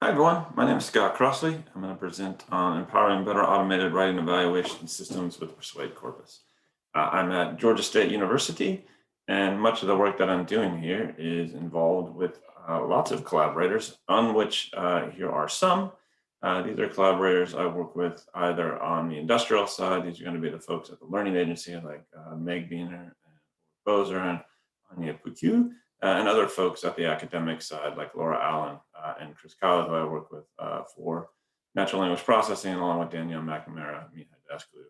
Hi everyone, my name is Scott Crossley. I'm going to present on empowering better automated writing evaluation systems with Persuade Corpus. I'm at Georgia State University, and much of the work that I'm doing here is involved with lots of collaborators, on which here are some. These are collaborators I work with either on the industrial side. These are going to be the folks at the learning agency like Meg Beener, Bozer, and Anya Puku, and other folks at the academic side, like Laura Allen and Chris Kyle, who I work with for natural language processing, along with Danielle McNamara, Mihai Dasclu.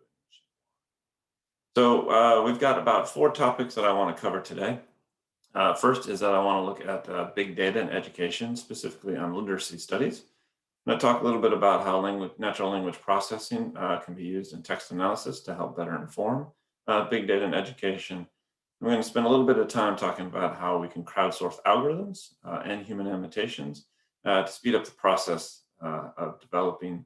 So we've got about 4 topics that I want to cover today. First is that I want to look at big data in education, specifically on literacy studies. I'm going to talk a little bit about how natural language processing can be used in text analysis to help better inform big data in education. We're going to spend a little bit of time talking about how we can crowdsource algorithms and human annotations to speed up the process of developing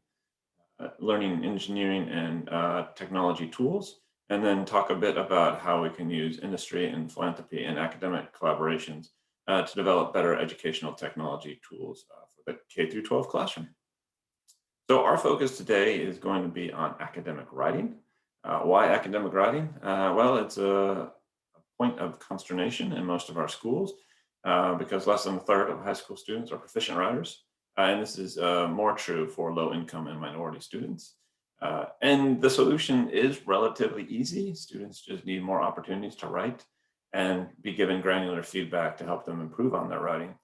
learning, engineering, and technology tools, and then talk a bit about how we can use industry and philanthropy and academic collaborations to develop better educational technology tools for the K through 12 classroom. So our focus today is going to be on academic writing. Why academic writing? Well, it's a point of consternation in most of our schools because less than a third of high school students are proficient writers. And this is more true for low income and minority students. And the solution is relatively easy. Students just need more opportunities to write and be given granular feedback to help them improve on their writing.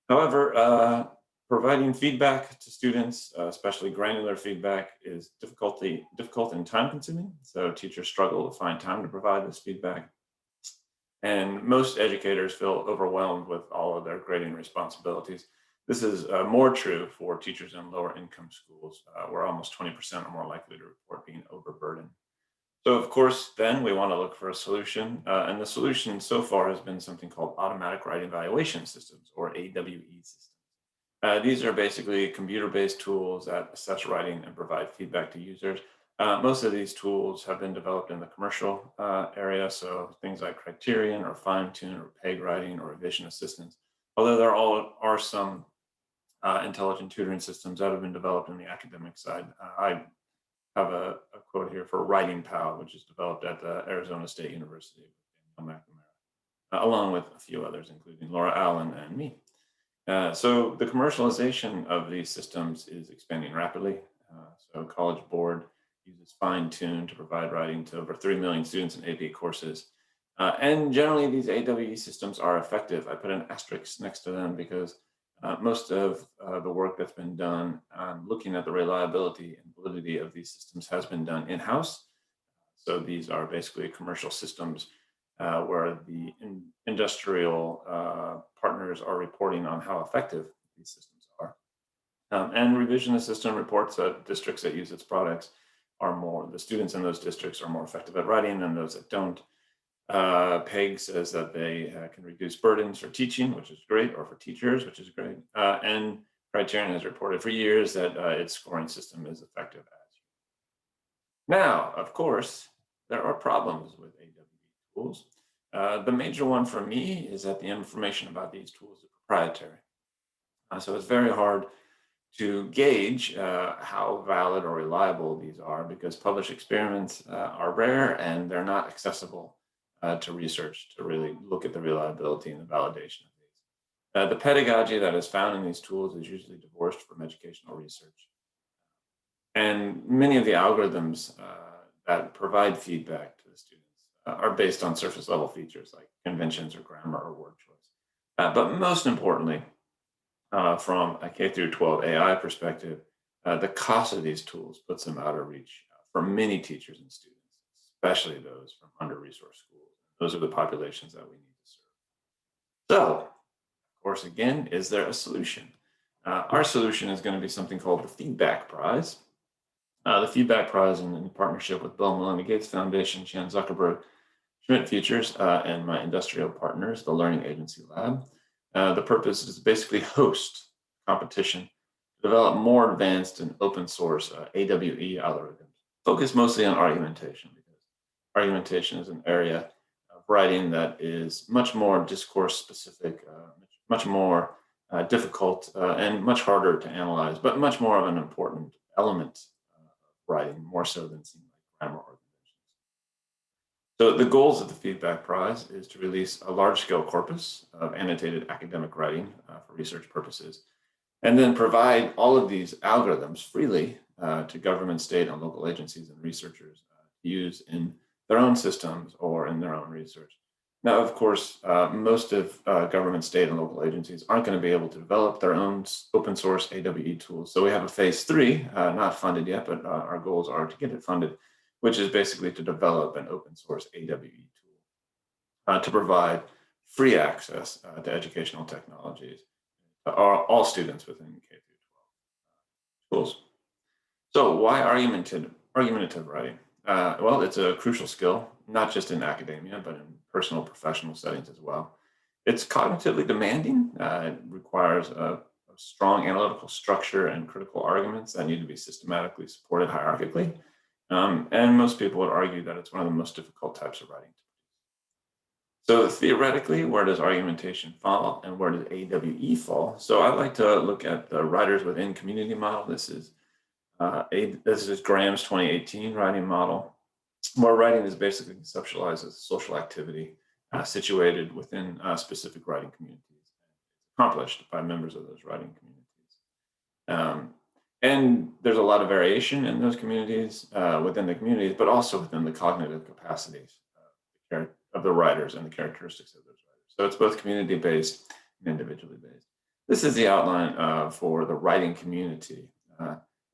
However, providing feedback to students, especially granular feedback, is difficult and time consuming. So teachers struggle to find time to provide this feedback. And most educators feel overwhelmed with all of their grading responsibilities. This is more true for teachers in lower income schools, where almost 20% are more likely to report being overburdened. So of course, then we want to look for a solution. And the solution so far has been something called automatic writing evaluation systems, or AWE systems. These are basically computer-based tools that assess writing and provide feedback to users. Most of these tools have been developed in the commercial area, so things like Criterion or Fine-Tune or PEG writing or revision assistance. Although there are some intelligent tutoring systems that have been developed in the academic side. I have a quote here for Writing Pal, which is developed at Arizona State University with Danielle McNamara, along with a few others, including Laura Allen and me. So the commercialization of these systems is expanding rapidly. So College Board uses Fine-Tune to provide writing to over 3 million students in AP courses. And generally, these AWE systems are effective. I put an asterisk next to them because most of the work that's been done on looking at the reliability and validity of these systems has been done in-house. So these are basically commercial systems where the industrial partners are reporting on how effective these systems are. And revision assistant reports that districts that use its products the students in those districts are more effective at writing than those that don't. PEG says that they can reduce burdens for teaching, which is great, or for teachers, which is great. And Criterion has reported for years that its scoring system is effective as. Now, of course, there are problems with AWE tools. The major one for me is that the information about these tools is proprietary. So it's very hard to gauge how valid or reliable these are because published experiments are rare and they're not accessible to research to really look at the reliability and the validation of these. The pedagogy that is found in these tools is usually divorced from educational research. And many of the algorithms that provide feedback to the students are based on surface level features like conventions or grammar or word choice. But most importantly, from a K through 12 AI perspective, the cost of these tools puts them out of reach for many teachers and students, especially those from under-resourced schools. Those are the populations that we need to serve. So, of course, again, is there a solution? Our solution is going to be something called the Feedback Prize. The Feedback Prize, in partnership with Bill and Melinda Gates Foundation, Chan Zuckerberg, Schmidt Futures, and my industrial partners, the Learning Agency Lab. The purpose is to basically host competition to develop more advanced and open source AWE algorithms, focused mostly on argumentation, because argumentation is an area of writing that is much more discourse specific, much more difficult and much harder to analyze, but much more of an important element of writing, more so than seeing like grammar or conventions. So the goals of the Feedback Prize is to release a large-scale corpus of annotated academic writing for research purposes, and then provide all of these algorithms freely to government, state, and local agencies and researchers to use in their own systems or in their own research. Now, of course, most of government, state, and local agencies aren't going to be able to develop their own open source AWE tools. So we have a phase 3, not funded yet, but our goals are to get it funded, which is basically to develop an open source AWE tool to provide free access to educational technologies to all students within K through 12 schools. So why argumentative writing? Well, it's a crucial skill, not just in academia, but in personal professional settings as well. It's cognitively demanding. It requires a strong analytical structure and critical arguments that need to be systematically supported hierarchically. And most people would argue that it's one of the most difficult types of writing. So theoretically, where does argumentation fall and where does AWE fall? So I like to look at the writers within community model. This is Graham's 2018 writing model, where writing is basically conceptualized as a social activity situated within specific writing communities, accomplished by members of those writing communities. And there's a lot of variation in those communities, within the communities, but also within the cognitive capacities of the writers and the characteristics of those writers. So it's both community-based and individually based. This is the outline for the writing community.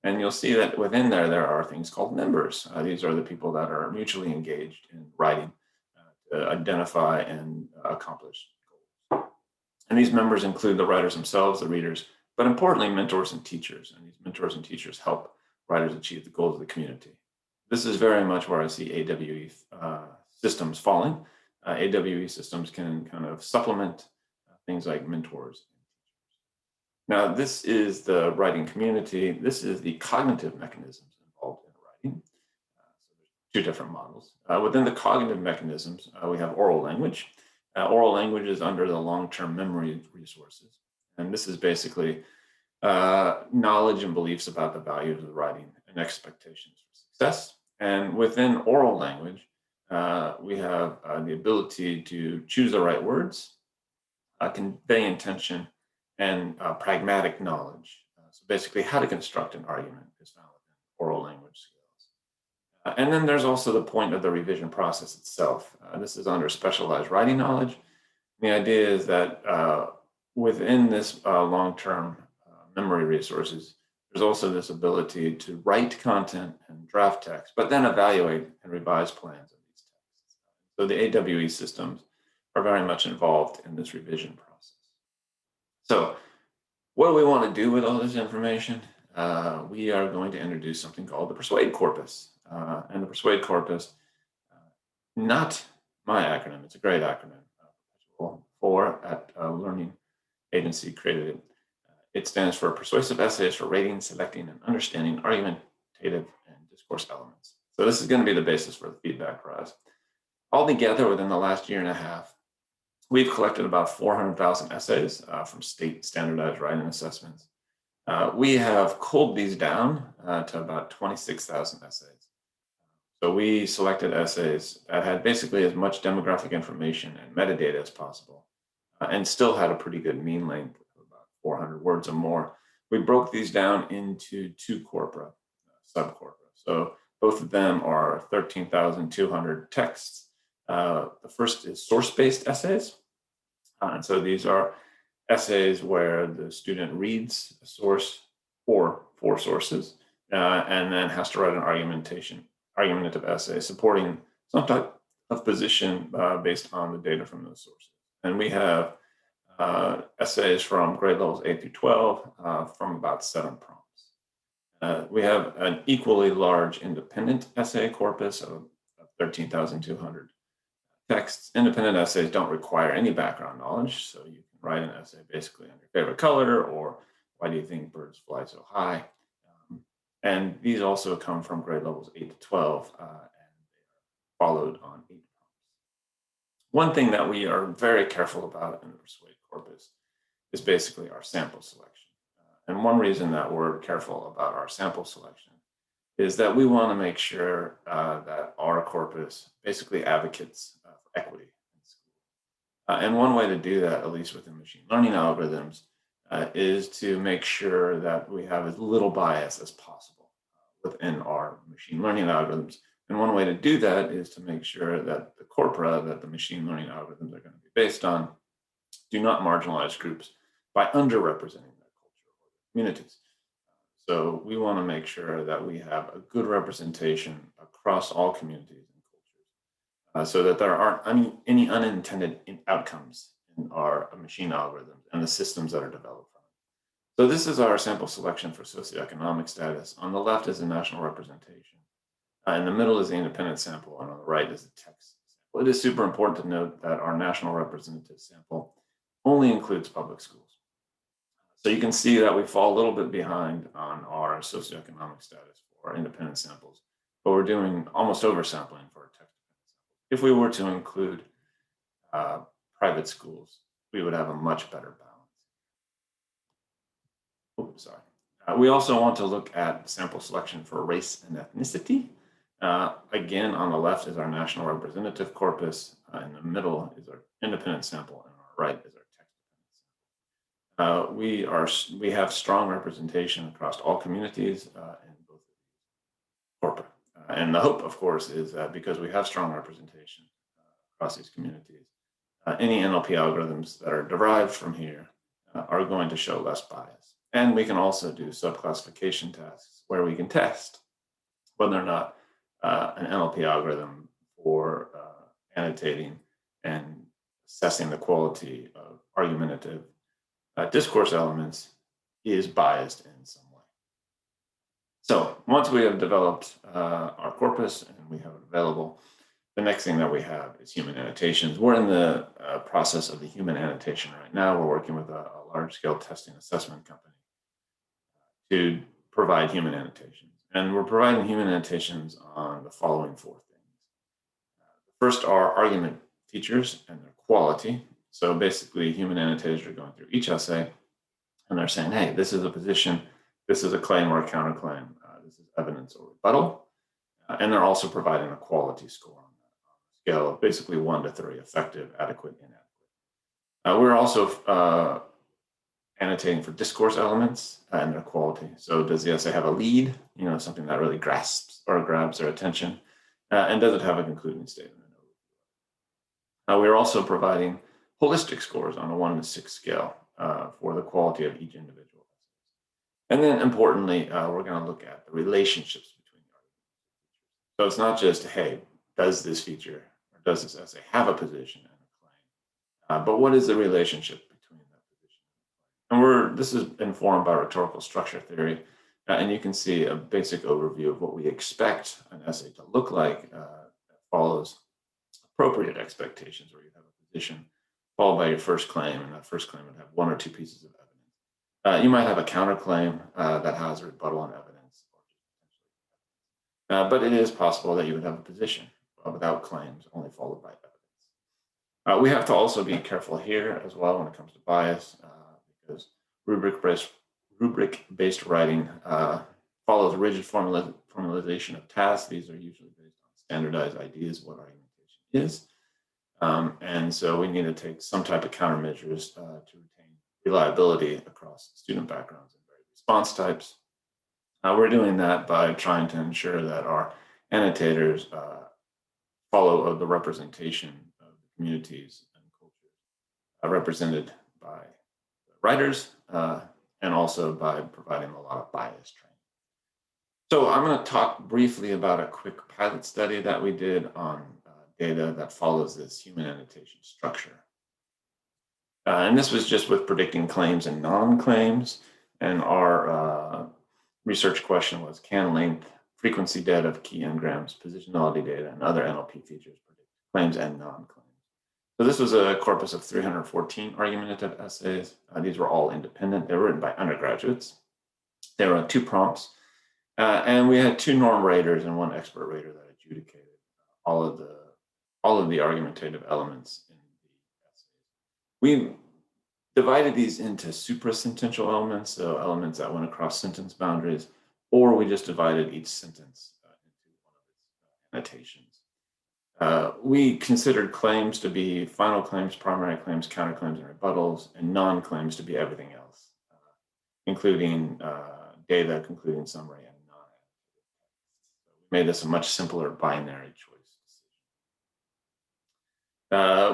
And you'll see that within there are things called members. These are the people that are mutually engaged in writing to identify and accomplish goals. And these members include the writers themselves, the readers, but importantly, mentors and teachers. And these mentors and teachers help writers achieve the goals of the community. This is very much where I see AWE systems falling. AWE systems can kind of supplement things like mentors. Now, this is the writing community. This is the cognitive mechanisms involved in writing. So there's two different models. Within the cognitive mechanisms, we have oral language. Oral language is under the long-term memory resources. And this is basically knowledge and beliefs about the values of the writing and expectations for success. And within oral language, we have the ability to choose the right words, convey intention, and pragmatic knowledge. So basically how to construct an argument is found within oral language skills. And then there's also the point of the revision process itself. This is under specialized writing knowledge. The idea is that within this long-term memory resources, there's also this ability to write content and draft text, but then evaluate and revise plans of these texts. So the AWE systems are very much involved in this revision process. So what do we want to do with all this information? We are going to introduce something called the Persuade Corpus. And the Persuade Corpus, not my acronym, it's a great acronym, for at Learning Agency created it. It stands for Persuasive Essays for Rating, Selecting, and Understanding Argumentative and Discourse Elements. So this is going to be the basis for the Feedback Prize. Altogether, within the last year and a half, we've collected about 400,000 essays from state standardized writing assessments. We have culled these down to about 26,000 essays. So we selected essays that had basically as much demographic information and metadata as possible, and still had a pretty good mean length of about 400 words or more. We broke these down into two corpora, subcorpora. So both of them are 13,200 texts. The first is source-based essays. And so these are essays where the student reads a source or four sources, and then has to write an argumentative essay supporting some type of position based on the data from those sources. And we have essays from grade levels 8 through 12 from about 7 prompts. We have an equally large independent essay corpus of 13,200 texts. Independent essays don't require any background knowledge, so you can write an essay basically on your favorite color or why do you think birds fly so high? And these also come from grade levels 8 to 12, and they are followed on 8 prompts. One thing that we are very careful about in the Persuade Corpus is basically our sample selection. And one reason that we're careful about our sample selection is that we want to make sure that our corpus basically advocates for equity in school. And one way to do that, at least within machine learning algorithms, is to make sure that we have as little bias as possible within our machine learning algorithms. And one way to do that is to make sure that the corpora that the machine learning algorithms are going to be based on do not marginalize groups by underrepresenting their culture or communities. So we want to make sure that we have a good representation across all communities and cultures, so that there aren't any unintended outcomes in our machine algorithms and the systems that are developed from it. So this is our sample selection for socioeconomic status. On the left is the national representation. In the middle is the independent sample, and on the right is the text sample. It is super important to note that our national representative sample only includes public schools. So you can see that we fall a little bit behind on our socioeconomic status for our independent samples, but we're doing almost oversampling for our text-dependent samples. If we were to include private schools, we would have a much better balance. Oops, sorry. We also want to look at sample selection for race and ethnicity. Again, on the left is our national representative corpus. In the middle is our independent sample, and on our right is our text-dependent sample. We have strong representation across all communities in both of these corpora. And the hope, of course, is that because we have strong representation across these communities, any NLP algorithms that are derived from here are going to show less bias. And we can also do subclassification tasks where we can test whether or not an NLP algorithm for annotating and assessing the quality of argumentative discourse elements is biased in some way. So once we have developed our corpus and we have it available, the next thing that we have is human annotations. We're in the process of the human annotation right now. We're working with a large-scale testing assessment company to provide human annotations. And we're providing human annotations on the following four things. First are argument features and their quality. So basically, human annotators are going through each essay, and they're saying, hey, this is a position, this is a claim or a counterclaim, this is evidence or rebuttal. And they're also providing a quality score on a scale of basically 1 to 3, effective, adequate, inadequate. We're also annotating for discourse elements and their quality. So does the essay have a lead, something that really grasps or grabs their attention? And does it have a concluding statement? We're also providing holistic scores on a 1 to 6 scale for the quality of each individual essay. And then importantly, we're going to look at the relationships between the arguments. So it's not just, hey, does this feature or does this essay have a position and a claim? But what is the relationship between that position and claim? And this is informed by rhetorical structure theory. And you can see a basic overview of what we expect an essay to look like that follows appropriate expectations, where you have a position followed by your first claim, and that first claim would have 1 or 2 pieces of evidence. You might have a counterclaim that has a rebuttal and evidence, but it is possible that you would have a position without claims, only followed by evidence. We have to also be careful here as well when it comes to bias, because rubric-based writing follows rigid formalization of tasks. These are usually based on standardized ideas of what argumentation is. And so we need to take some type of countermeasures to retain reliability across student backgrounds and varied response types. We're doing that by trying to ensure that our annotators follow the representation of the communities and cultures represented by the writers, and also by providing a lot of bias training. So I'm going to talk briefly about a quick pilot study that we did on data that follows this human annotation structure. And this was just with predicting claims and non-claims. And our research question was, can length, frequency data of key n-grams, positionality data, and other NLP features predict claims and non-claims? So this was a corpus of 314 argumentative essays. These were all independent. They were written by undergraduates. There were 2 prompts. And we had 2 norm raters and 1 expert rater that adjudicated all of the argumentative elements in the essays. We divided these into suprasentential elements, so elements that went across sentence boundaries, or we just divided each sentence into one of its annotations. We considered claims to be final claims, primary claims, counterclaims, and rebuttals, and non-claims to be everything else, including data, concluding summary, and non-annotated text. So we made this a much simpler binary choice.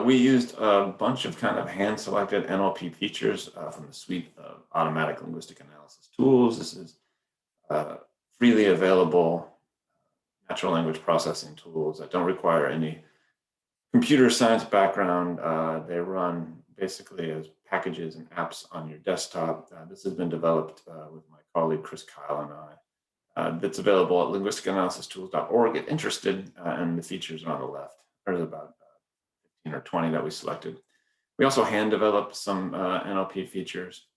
We used a bunch of kind of hand-selected NLP features from the suite of automatic linguistic analysis tools. This is freely available natural language processing tools that don't require any computer science background. They run basically as packages and apps on your desktop. This has been developed with my colleague Chris Kyle and I. That's available at linguisticanalysis-tools.org. Get interested, and the features are on the left. There's about 15 or 20 that we selected. We also hand developed some NLP features,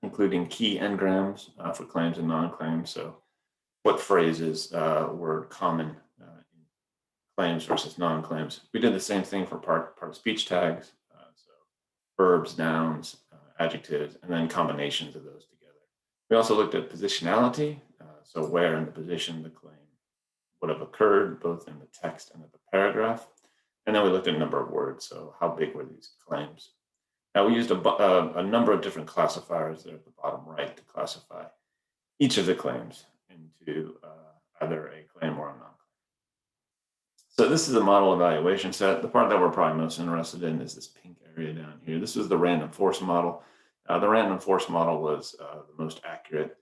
including key n-grams for claims and non-claims. So what phrases were common in claims versus non-claims. We did the same thing for part of speech tags, so verbs, nouns, adjectives, and then combinations of those together. We also looked at positionality, so where in the position the claim would have occurred, both in the text and in the paragraph. And then we looked at number of words, so how big were these claims. Now we used a number of different classifiers there at the bottom right to classify each of the claims into either a claim or a non-claim. So this is a model evaluation set. The part that we're probably most interested in is this pink area down here. This is the random force model. The random force model was the most accurate.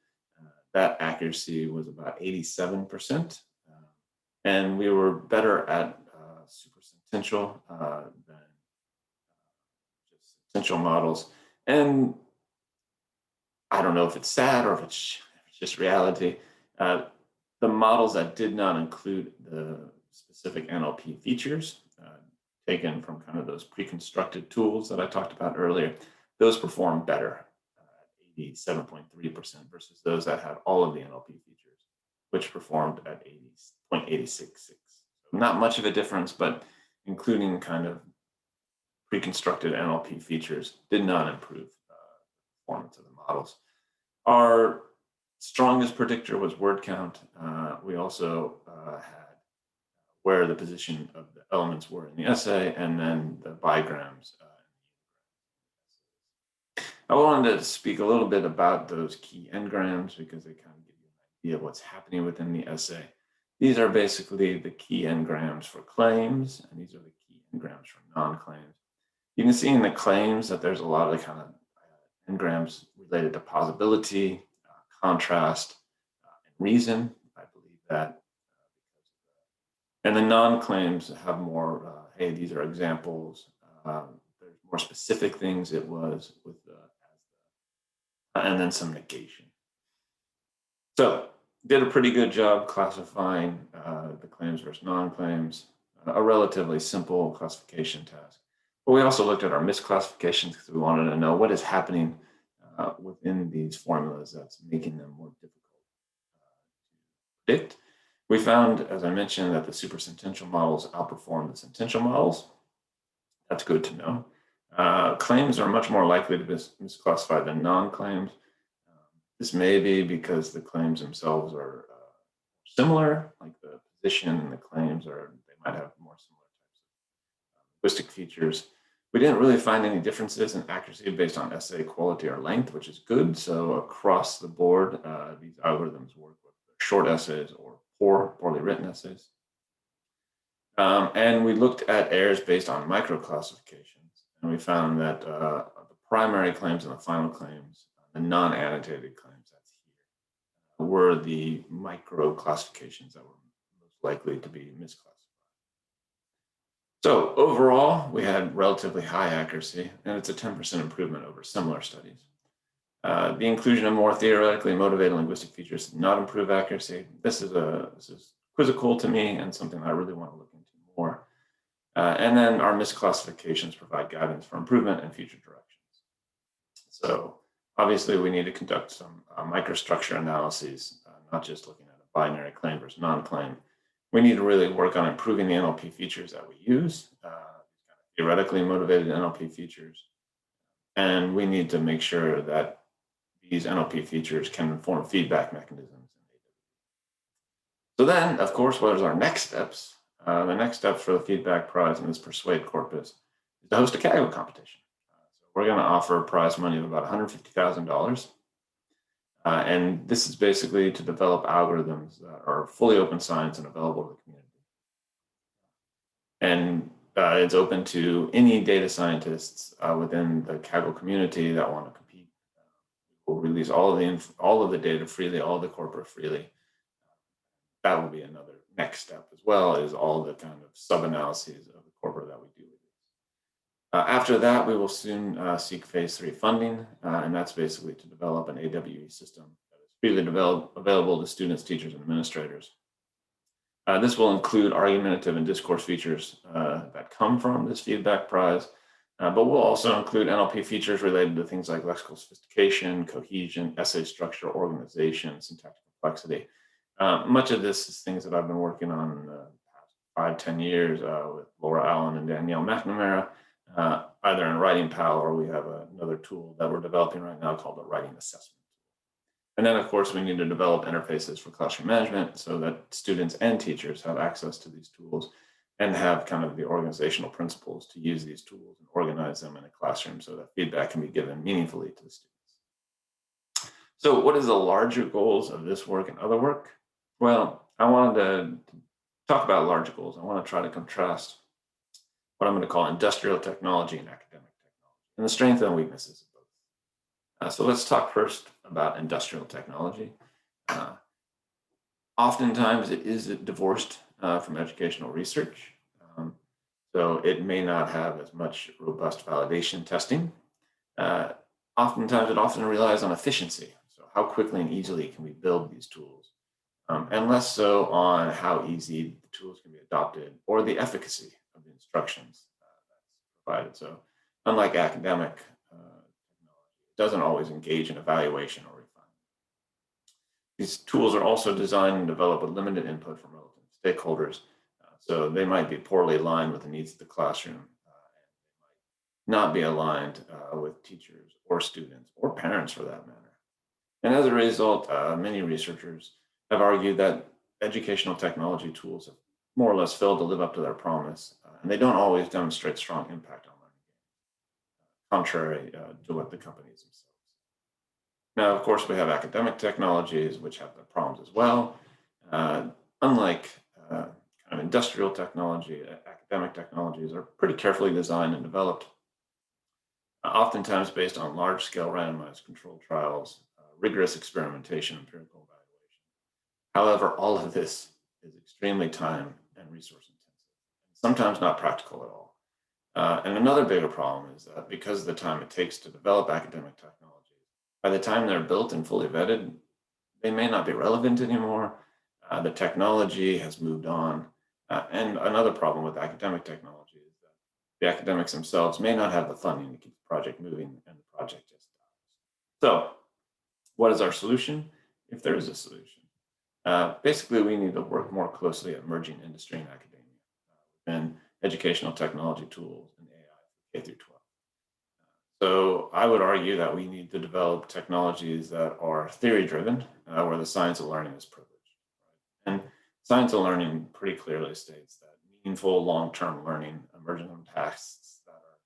That accuracy was about 87%. And we were better at supersentential than just sentential models. And I don't know if it's sad or if it's just reality. The models that did not include the specific NLP features taken from kind of those pre-constructed tools that I talked about earlier, those performed better at 87.3% versus those that had all of the NLP features, which performed at 80.866. So not much of a difference, but including kind of pre-constructed NLP features did not improve performance of the models. Our strongest predictor was word count. We also had where the position of the elements were in the essay, and then the bigrams. I wanted to speak a little bit about those key n-grams because they kind of give you an idea of what's happening within the essay. These are basically the key n-grams for claims, and these are the key n-grams for non-claims. You can see in the claims that there's a lot of kind of n-grams related to plausibility, contrast, and reason. I believe that. And the non-claims have more, hey, these are examples. There's more specific things it was with and then some negation. So did a pretty good job classifying the claims versus non-claims, a relatively simple classification task. But we also looked at our misclassifications because we wanted to know what is happening within these formulas that's making them more difficult to predict. We found, as I mentioned, that the supersentential models outperform the sentential models. That's good to know. Claims are much more likely to be misclassified than non-claims. This may be because the claims themselves are similar, like the position and the claims they might have more similar types of linguistic features. We didn't really find any differences in accuracy based on essay quality or length, which is good. So across the board, these algorithms work with short essays or poorly written essays. And we looked at errors based on micro-classifications, and we found that the primary claims and the final claims, the non-annotated claims, that's here, were the micro-classifications that were most likely to be misclassified. So overall, we had relatively high accuracy, and it's a 10% improvement over similar studies. The inclusion of more theoretically motivated linguistic features did not improve accuracy. This is quizzical to me and something I really want to look into more. And then our misclassifications provide guidance for improvement and future directions. So obviously we need to conduct some microstructure analyses, not just looking at a binary claim versus non-claim. We need to really work on improving the NLP features that we use, theoretically motivated NLP features. And we need to make sure that these NLP features can inform feedback mechanisms. So then, of course, what is our next steps? The next steps for the feedback prize in this Persuade Corpus is to host a Kaggle competition. So we're going to offer a prize money of about $150,000. And this is basically to develop algorithms that are fully open science and available to the community. And it's open to any data scientists within the Kaggle community that want to compete. We'll release all of the data freely, all of the corpora freely. That will be another next step as well, is all the kind of sub-analyses of the corpora that we do. After that, we will soon seek phase 3 funding, and that's basically to develop an AWE system that is freely available to students, teachers, and administrators. This will include argumentative and discourse features that come from this feedback prize, but we'll also include NLP features related to things like lexical sophistication, cohesion, essay structure, organization, syntactic complexity. Much of this is things that I've been working on in the past 5-10 years with Laura Allen and Danielle McNamara, either in WritingPal, or we have another tool that we're developing right now called the Writing Assessment. And then, of course, we need to develop interfaces for classroom management so that students and teachers have access to these tools and have kind of the organizational principles to use these tools and organize them in a classroom so that feedback can be given meaningfully to the students. So what is the larger goals of this work and other work? Well, I wanted to talk about larger goals. I want to try to contrast what I'm going to call industrial technology and academic technology, and the strengths and weaknesses of both. So let's talk first about industrial technology. Oftentimes it is divorced from educational research. So it may not have as much robust validation testing. Oftentimes it often relies on efficiency. So how quickly and easily can we build these tools? And less so on how easy the tools can be adopted or the efficacy of the instructions that's provided. So unlike academic technology, it doesn't always engage in evaluation or refinement. These tools are also designed and developed with limited input from relevant stakeholders. So they might be poorly aligned with the needs of the classroom, and they might not be aligned with teachers or students or parents for that matter. And as a result, many researchers have argued that educational technology tools have more or less failed to live up to their promise, and they don't always demonstrate strong impact on learning, contrary to what the companies themselves. Now, of course, we have academic technologies, which have their problems as well. Unlike kind of industrial technology, academic technologies are pretty carefully designed and developed, oftentimes based on large-scale randomized controlled trials, rigorous experimentation, empirical evaluation. However, all of this is extremely time and resource intensive, sometimes not practical at all. And another bigger problem is that because of the time it takes to develop academic technologies, by the time they're built and fully vetted, they may not be relevant anymore. The technology has moved on. And another problem with academic technology is that the academics themselves may not have the funding to keep the project moving, and the project just dies. So what is our solution? If there is a solution. Basically, we need to work more closely at merging industry and academia and educational technology tools and AI K through 12. So I would argue that we need to develop technologies that are theory-driven, where the science of learning is privileged. Right? And science of learning pretty clearly states that meaningful long-term learning emerges from tasks that are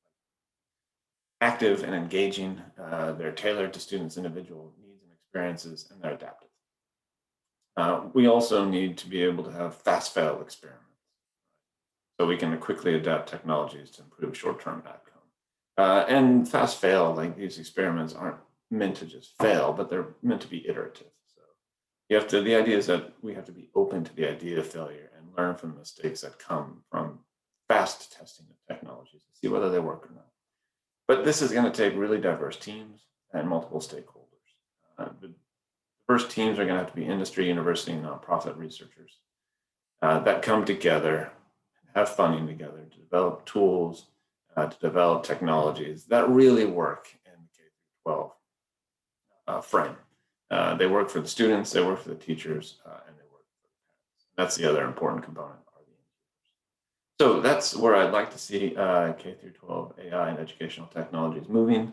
active and engaging. They're tailored to students' individual needs and experiences, and they're adaptive. We also need to be able to have fast-fail experiments, so we can quickly adapt technologies to improve short-term outcomes. And fast-fail, like these experiments aren't meant to just fail, but they're meant to be iterative. So the idea is that we have to be open to the idea of failure and learn from the mistakes that come from fast testing of technologies to see whether they work or not. But this is going to take really diverse teams and multiple stakeholders. The first teams are going to have to be industry, university, and nonprofit researchers that come together and have funding together to develop tools, to develop technologies that really work in the K-12 frame. They work for the students, they work for the teachers, and they work for the parents. That's the other important component. So that's where I'd like to see K-12 AI and educational technologies moving.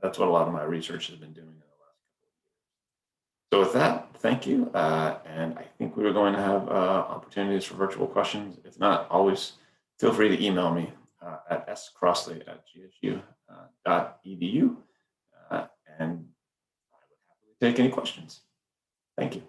That's what a lot of my research has been doing in the last couple of years. So with that, thank you. And I think we are going to have opportunities for virtual questions. If not, always feel free to email me at scrossley@gsu.edu. And I would happily take any questions. Thank you.